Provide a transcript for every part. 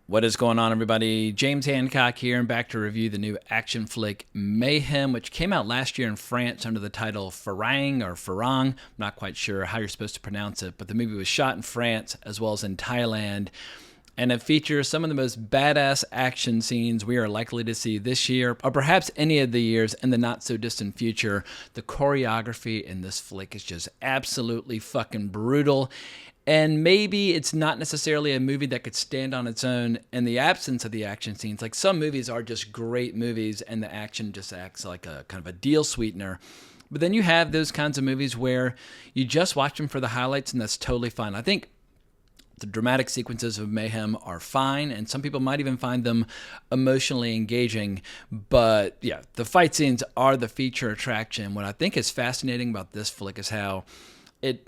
What is going on, everybody? James Hancock here, and back to review the new action flick Mayhem, which came out last year in France under the title Farang or Farang. I'm not quite sure how you're supposed to pronounce it, but the movie was shot in France as well as in Thailand, and it features some of the most badass action scenes we are likely to see this year, or perhaps any of the years in the not-so-distant future. The choreography in this flick is just absolutely fucking brutal. And maybe it's not necessarily a movie that could stand on its own in the absence of the action scenes. Like, some movies are just great movies and the action just acts like a kind of a deal sweetener. But then you have those kinds of movies where you just watch them for the highlights, and that's totally fine. I think the dramatic sequences of Mayhem are fine, and some people might even find them emotionally engaging. But yeah, the fight scenes are the feature attraction. What I think is fascinating about this flick is how it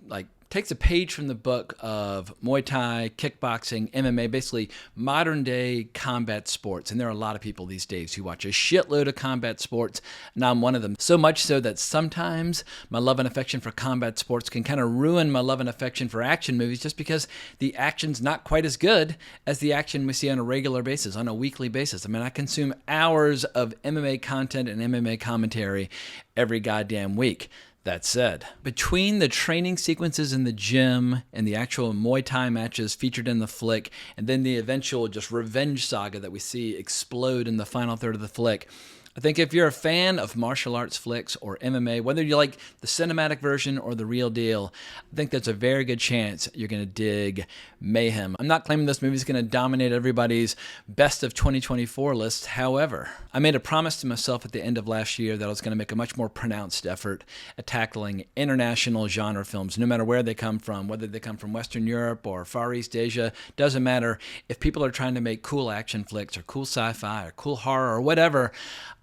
takes a page from the book of Muay Thai, kickboxing, MMA, basically modern day combat sports. And there are a lot of people these days who watch a shitload of combat sports, and I'm one of them. So much so that sometimes my love and affection for combat sports can kind of ruin my love and affection for action movies, just because the action's not quite as good as the action we see on a regular basis, on a weekly basis. I mean, I consume hours of MMA content and MMA commentary every goddamn week. That said, between the training sequences in the gym and the actual Muay Thai matches featured in the flick, and then the eventual just revenge saga that we see explode in the final third of the flick, I think if you're a fan of martial arts flicks or MMA, whether you like the cinematic version or the real deal, I think there's a very good chance you're going to dig Mayhem. I'm not claiming this movie is going to dominate everybody's best of 2024 list. However, I made a promise to myself at the end of last year that I was going to make a much more pronounced effort at tackling international genre films, no matter where they come from, whether they come from Western Europe or Far East Asia. Doesn't matter. If people are trying to make cool action flicks or cool sci-fi or cool horror or whatever,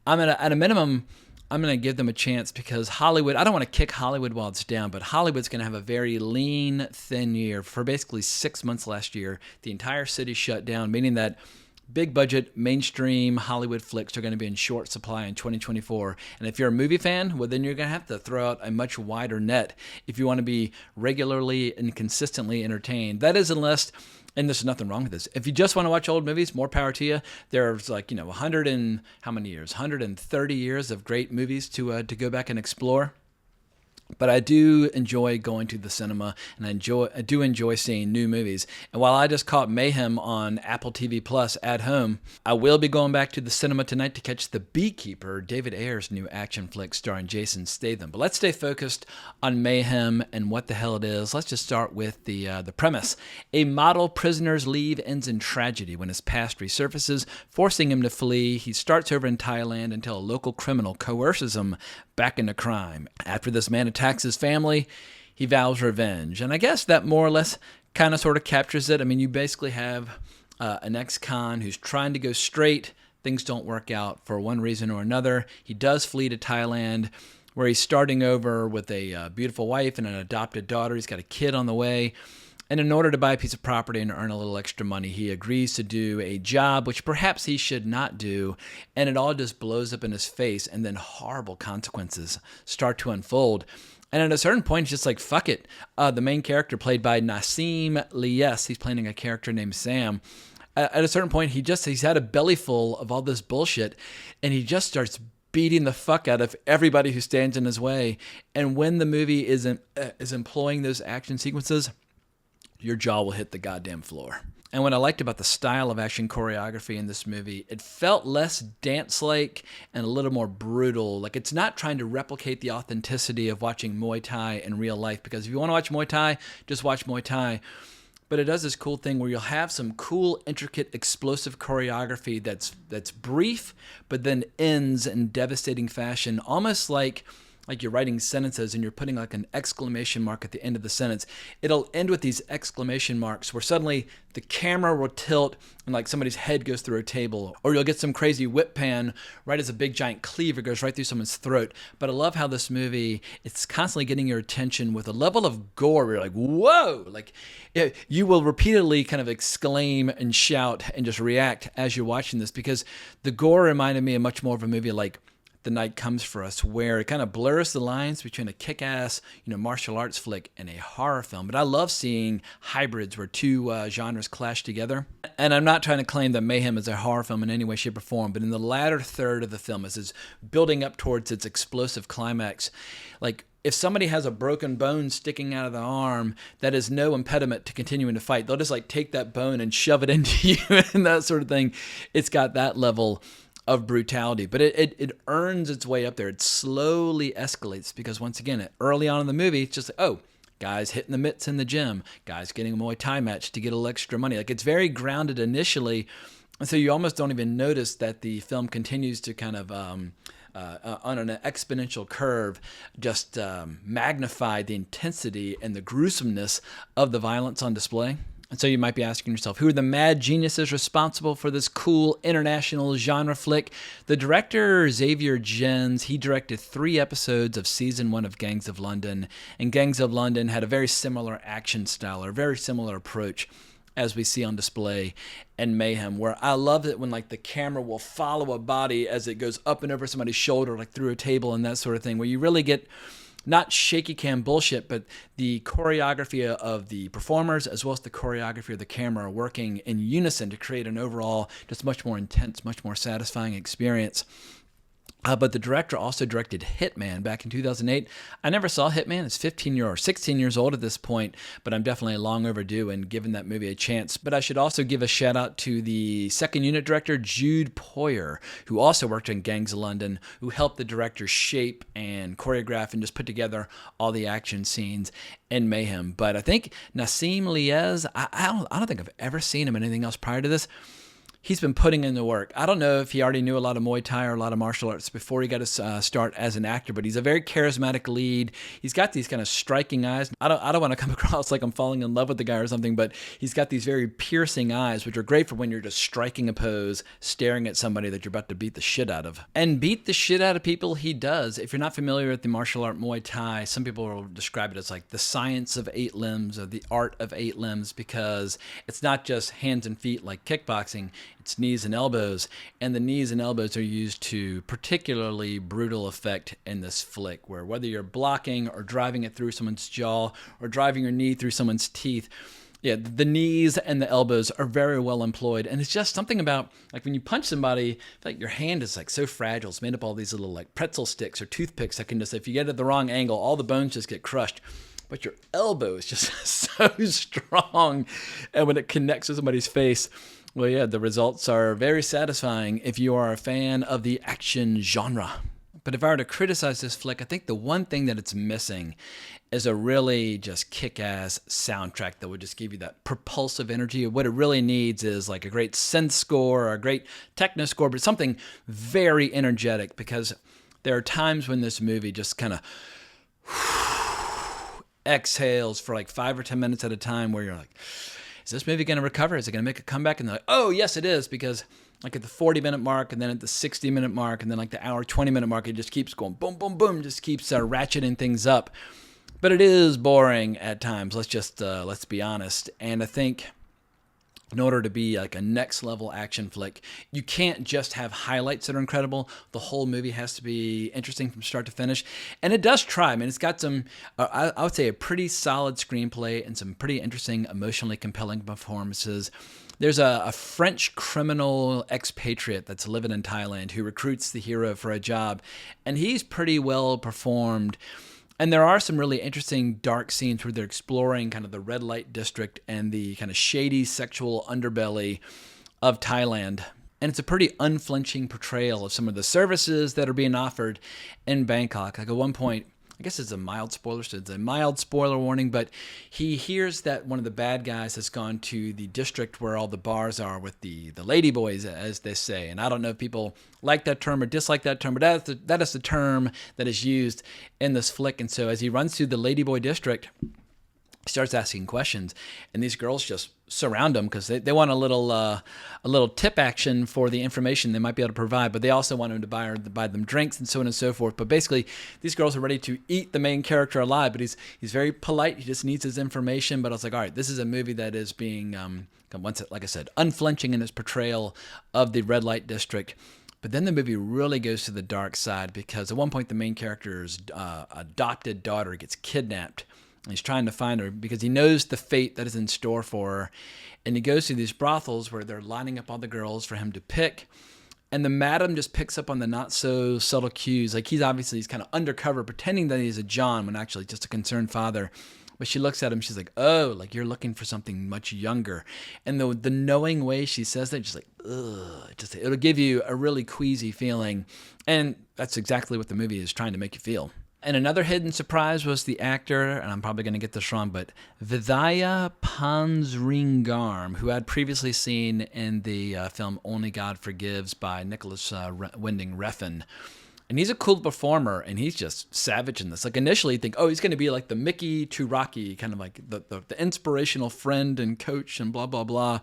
at a minimum, I'm going to give them a chance, because Hollywood, I don't want to kick Hollywood while it's down, but Hollywood's going to have a very lean, thin year. For basically 6 months last year, the entire city shut down, meaning that big budget, mainstream Hollywood flicks are going to be in short supply in 2024. And if you're a movie fan, well, then you're going to have to throw out a much wider net if you want to be regularly and consistently entertained. That is, unless, and there's nothing wrong with this, if you just want to watch old movies, more power to you. There's 100 and how many years? 130 years of great movies to go back and explore. But I do enjoy going to the cinema, and I do enjoy seeing new movies. And while I just caught Mayhem on Apple TV Plus at home, I will be going back to the cinema tonight to catch The Beekeeper, David Ayer's new action flick starring Jason Statham. But let's stay focused on Mayhem and what the hell it is. Let's just start with the premise. A model prisoner's leave ends in tragedy when his past resurfaces, forcing him to flee. He starts over in Thailand until a local criminal coerces him back into crime. After this man attacks his family, he vows revenge. And I guess that more or less kind of sort of captures it. I mean, you basically have an ex-con who's trying to go straight. Things don't work out for one reason or another. He does flee to Thailand, where he's starting over with a beautiful wife and an adopted daughter. He's got a kid on the way. And in order to buy a piece of property and earn a little extra money, he agrees to do a job which perhaps he should not do, and it all just blows up in his face, and then horrible consequences start to unfold. And at a certain point, he's just like, fuck it. The main character, played by Nassim Lyes, he's playing a character named Sam. At a certain point, he's had a belly full of all this bullshit, and he just starts beating the fuck out of everybody who stands in his way. And when the movie is employing those action sequences, your jaw will hit the goddamn floor. And what I liked about the style of action choreography in this movie, it felt less dance-like and a little more brutal. Like, it's not trying to replicate the authenticity of watching Muay Thai in real life, because if you want to watch Muay Thai, just watch Muay Thai. But it does this cool thing where you'll have some cool, intricate, explosive choreography that's brief, but then ends in devastating fashion, almost like you're writing sentences and you're putting like an exclamation mark at the end of the sentence. It'll end with these exclamation marks where suddenly the camera will tilt and like somebody's head goes through a table, or you'll get some crazy whip pan right as a big giant cleaver goes right through someone's throat. But I love how this movie, it's constantly getting your attention with a level of gore where you're like, whoa! Like, you will repeatedly kind of exclaim and shout and just react as you're watching this, because the gore reminded me of much more of a movie like The Night Comes for Us, where it kind of blurs the lines between a kick-ass, martial arts flick and a horror film. But I love seeing hybrids where two genres clash together. And I'm not trying to claim that Mayhem is a horror film in any way, shape, or form, but in the latter third of the film, as it's building up towards its explosive climax, like, if somebody has a broken bone sticking out of the arm, that is no impediment to continuing to fight. They'll just like take that bone and shove it into you and that sort of thing. It's got that level of brutality, but it earns its way up there. It slowly escalates because once again, early on in the movie, it's just like, oh, guys hitting the mitts in the gym, guys getting a Muay Thai match to get a little extra money. Like, it's very grounded initially, and so you almost don't even notice that the film continues to kind of on an exponential curve, just magnify the intensity and the gruesomeness of the violence on display. And so you might be asking yourself, who are the mad geniuses responsible for this cool international genre flick? The director, Xavier Gens, he directed 3 episodes of season 1 of Gangs of London. And Gangs of London had a very similar action style, or a very similar approach, as we see on display in Mayhem, where I love it when like the camera will follow a body as it goes up and over somebody's shoulder, like through a table and that sort of thing, where you really get not shaky cam bullshit, but the choreography of the performers as well as the choreography of the camera working in unison to create an overall just much more intense, much more satisfying experience. But the director also directed Hitman back in 2008. I never saw Hitman. It's 16 years old at this point, but I'm definitely long overdue in giving that movie a chance. But I should also give a shout out to the second unit director, Jude Poyer, who also worked in Gangs of London, who helped the director shape and choreograph and just put together all the action scenes in Mayhem. But I think Nassim Lyes, I don't think I've ever seen him in anything else prior to this. He's been putting in the work. I don't know if he already knew a lot of Muay Thai or a lot of martial arts before he got his start as an actor, but he's a very charismatic lead. He's got these kind of striking eyes. I don't want to come across like I'm falling in love with the guy or something, but he's got these very piercing eyes, which are great for when you're just striking a pose, staring at somebody that you're about to beat the shit out of. And beat the shit out of people he does. If you're not familiar with the martial art Muay Thai, some people will describe it as like the science of 8 limbs or the art of 8 limbs, because it's not just hands and feet like kickboxing. It's knees and elbows, and the knees and elbows are used to particularly brutal effect in this flick, where whether you're blocking or driving it through someone's jaw or driving your knee through someone's teeth, yeah, the knees and the elbows are very well employed. And it's just something about, like, when you punch somebody, like your hand is like so fragile. It's made up of all these little like pretzel sticks or toothpicks that can just, if you get it at the wrong angle, all the bones just get crushed. But your elbow is just so strong, and when it connects with somebody's face, well, yeah, the results are very satisfying if you are a fan of the action genre. But if I were to criticize this flick, I think the one thing that it's missing is a really just kick-ass soundtrack that would just give you that propulsive energy. What it really needs is like a great synth score or a great techno score, but something very energetic, because there are times when this movie just kind of exhales for like 5 or 10 minutes at a time, where you're like, is this movie going to recover? Is it going to make a comeback? And they're like, oh, yes, it is, because like at the 40-minute mark, and then at the 60-minute mark, and then like the hour 20-minute mark, it just keeps going boom, boom, boom, just keeps ratcheting things up. But it is boring at times. Let's be honest. And I think in order to be like a next level action flick, you can't just have highlights that are incredible. The whole movie has to be interesting from start to finish. And it does try. I mean, it's got some, I would say, a pretty solid screenplay and some pretty interesting, emotionally compelling performances. There's a French criminal expatriate that's living in Thailand who recruits the hero for a job, and he's pretty well performed. And there are some really interesting dark scenes where they're exploring kind of the red light district and the kind of shady sexual underbelly of Thailand. And it's a pretty unflinching portrayal of some of the services that are being offered in Bangkok. Like at one point, I guess it's a mild spoiler, so it's a mild spoiler warning, but he hears that one of the bad guys has gone to the district where all the bars are with the ladyboys, as they say. And I don't know if people like that term or dislike that term, but that is the term that is used in this flick. And so as he runs through the ladyboy district, he starts asking questions, and these girls just surround him because they want a little tip action for the information they might be able to provide, but they also want him to buy them drinks and so on and so forth. But basically, these girls are ready to eat the main character alive, but he's very polite. He just needs his information. But I was like, all right, this is a movie that is being, like I said, unflinching in its portrayal of the red light district. But then the movie really goes to the dark side because at one point the main character's adopted daughter gets kidnapped. And he's trying to find her because he knows the fate that is in store for her. And he goes to these brothels where they're lining up all the girls for him to pick. And the madam just picks up on the not so subtle cues. Like he's kind of undercover pretending that he's a John when actually just a concerned father. But she looks at him, she's like, oh, like you're looking for something much younger. And the knowing way she says that, just like, ugh, it'll give you a really queasy feeling. And that's exactly what the movie is trying to make you feel. And another hidden surprise was the actor, and I'm probably going to get this wrong, but Vidya Pansringarm, who I'd previously seen in the film Only God Forgives by Nicholas Winding Refn. And he's a cool performer, and he's just savage in this. Like initially you think, oh, he's going to be like the Mickey to Rocky, kind of like the inspirational friend and coach and blah, blah, blah.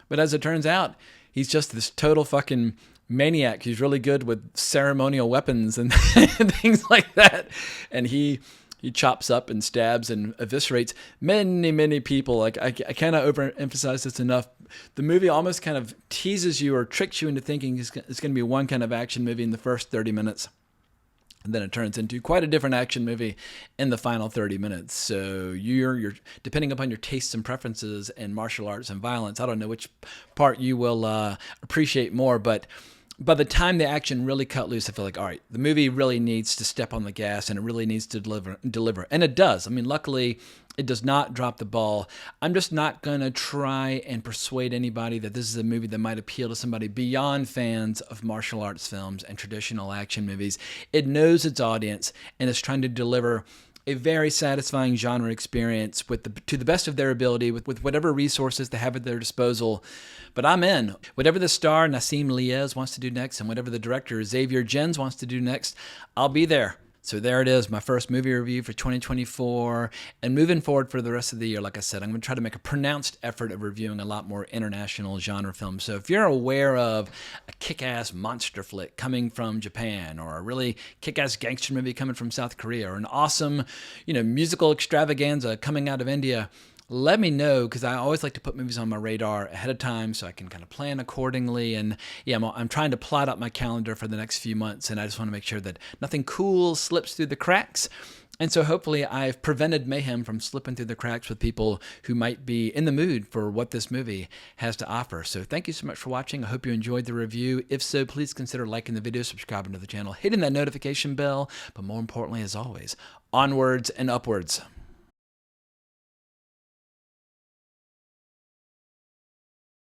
But as it turns out, he's just this total fucking maniac. He's really good with ceremonial weapons and things like that. And he chops up and stabs and eviscerates many, many people. Like I cannot overemphasize this enough. The movie almost kind of teases you or tricks you into thinking it's going to be one kind of action movie in the first 30 minutes. And then it turns into quite a different action movie in the final 30 minutes. So you're depending upon your tastes and preferences in martial arts and violence, I don't know which part you will appreciate more, but by the time the action really cut loose, I feel like, all right, the movie really needs to step on the gas and it really needs to deliver. And it does. I mean, luckily, it does not drop the ball. I'm just not going to try and persuade anybody that this is a movie that might appeal to somebody beyond fans of martial arts films and traditional action movies. It knows its audience and is trying to deliver a very satisfying genre experience to the best of their ability with whatever resources they have at their disposal. But I'm in. Whatever the star Nassim Lyes wants to do next and whatever the director Xavier Gens wants to do next, I'll be there. So there it is, my first movie review for 2024. And moving forward for the rest of the year, like I said, I'm going to try to make a pronounced effort of reviewing a lot more international genre films. So if you're aware of a kick-ass monster flick coming from Japan, or a really kick-ass gangster movie coming from South Korea, or an awesome, musical extravaganza coming out of India, let me know, because I always like to put movies on my radar ahead of time so I can kind of plan accordingly. And yeah, I'm trying to plot out my calendar for the next few months, and I just want to make sure that nothing cool slips through the cracks. And so hopefully I've prevented Mayhem from slipping through the cracks with people who might be in the mood for what this movie has to offer. So thank you so much for watching. I hope you enjoyed the review. If so, please consider liking the video, subscribing to the channel, hitting that notification bell, but more importantly, as always, onwards and upwards.